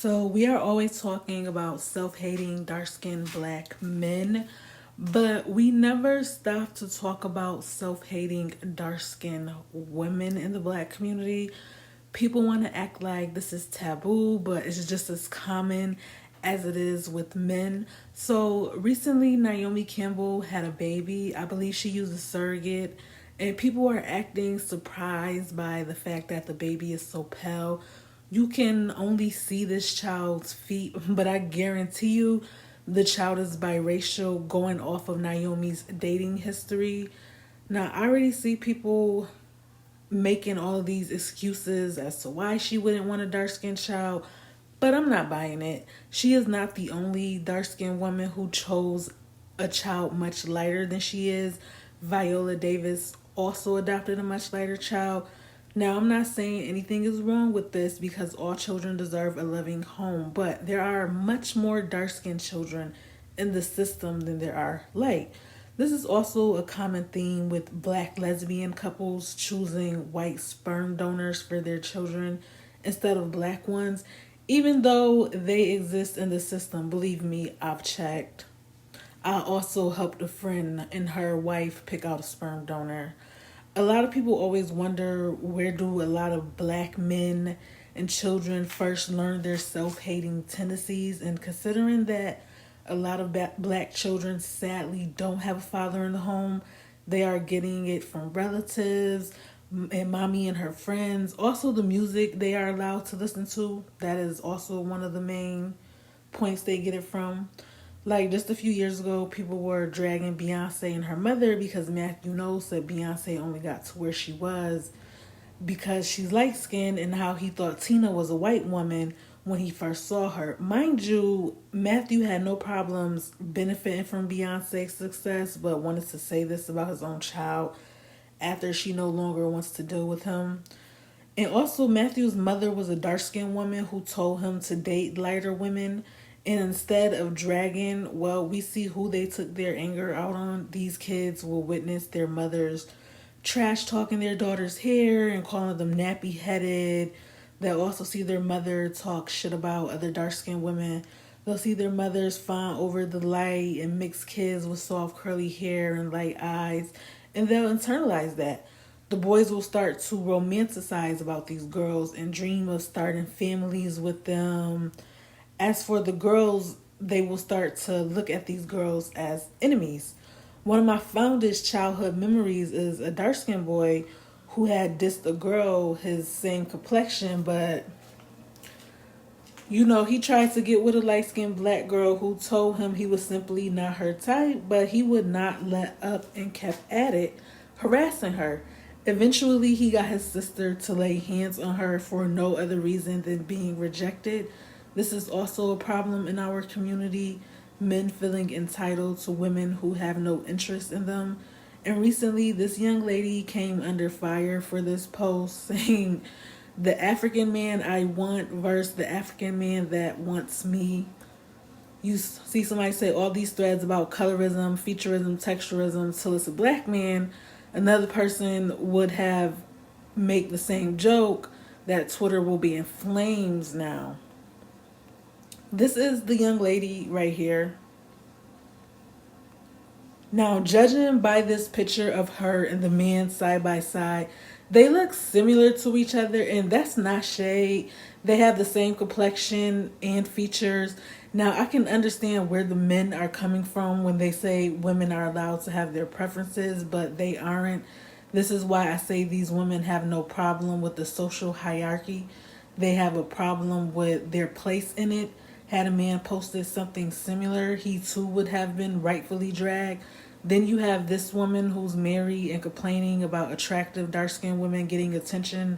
So we are always talking about self-hating dark-skinned black men, but we never stop to talk about self-hating dark-skinned women in the black community. People want to act like this is taboo, but it's just as common as it is with men. So recently, Naomi Campbell had a baby. I believe she used a surrogate, and people are acting surprised by the fact that the baby is so pale. You can only see this child's feet, but I guarantee you the child is biracial going off of Naomi's dating history. Now, I already see people making all of these excuses as to why she wouldn't want a dark skinned child, but I'm not buying it. She is not the only dark skinned woman who chose a child much lighter than she is. Viola Davis also adopted a much lighter child. Now, I'm not saying anything is wrong with this because all children deserve a loving home, but there are much more dark skinned children in the system than there are light. This is also a common theme with black lesbian couples choosing white sperm donors for their children instead of black ones, even though they exist in the system. Believe me, I've checked. I also helped a friend and her wife pick out a sperm donor. A lot of people always wonder, where do a lot of black men and children first learn their self-hating tendencies, and considering that a lot of black children sadly don't have a father in the home, they are getting it from relatives and mommy and her friends. Also, the music they are allowed to listen to, that is also one of the main points they get it from. Like just a few years ago, people were dragging Beyonce and her mother because Matthew Knowles said Beyonce only got to where she was because she's light skinned, and how he thought Tina was a white woman when he first saw her. Mind you, Matthew had no problems benefiting from Beyonce's success, but wanted to say this about his own child after she no longer wants to deal with him. And also, Matthew's mother was a dark skinned woman who told him to date lighter women. And instead of dragging, well, we see who they took their anger out on. These kids will witness their mothers trash talking their daughter's hair and calling them nappy headed. They'll also see their mother talk shit about other dark skinned women. They'll see their mothers fawn over the light and mix kids with soft curly hair and light eyes. And they'll internalize that. The boys will start to romanticize about these girls and dream of starting families with them. As for the girls, they will start to look at these girls as enemies. One of my fondest childhood memories is a dark skinned boy who had dissed a girl his same complexion, but he tried to get with a light skinned black girl who told him he was simply not her type, but he would not let up and kept at it, harassing her. Eventually, he got his sister to lay hands on her for no other reason than being rejected. This is also a problem in our community, men feeling entitled to women who have no interest in them. And recently, this young lady came under fire for this post saying, the African man I want versus the African man that wants me. You see somebody say all these threads about colorism, featureism, texturism till it's a black man. Another person would have make the same joke that Twitter will be in flames now. This is the young lady right here. Now, judging by this picture of her and the man side by side, they look similar to each other, and that's not shade. They have the same complexion and features. Now, I can understand where the men are coming from when they say women are allowed to have their preferences, but they aren't. This is why I say these women have no problem with the social hierarchy. They have a problem with their place in it. Had a man posted something similar, he too would have been rightfully dragged. Then you have this woman who's married and complaining about attractive dark-skinned women getting attention.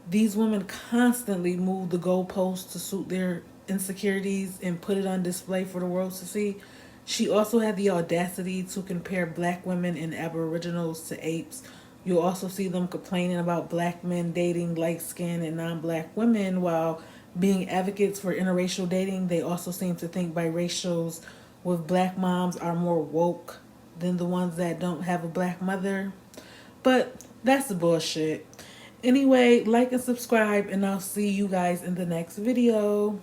These women constantly move the goalposts to suit their insecurities and put it on display for the world to see. She also had the audacity to compare black women and aboriginals to apes. You'll also see them complaining about black men dating light-skinned and non-black women, while being advocates for interracial dating. They also seem to think biracials with black moms are more woke than the ones that don't have a black mother. But that's the bullshit. Anyway, like and subscribe, and I'll see you guys in the next video.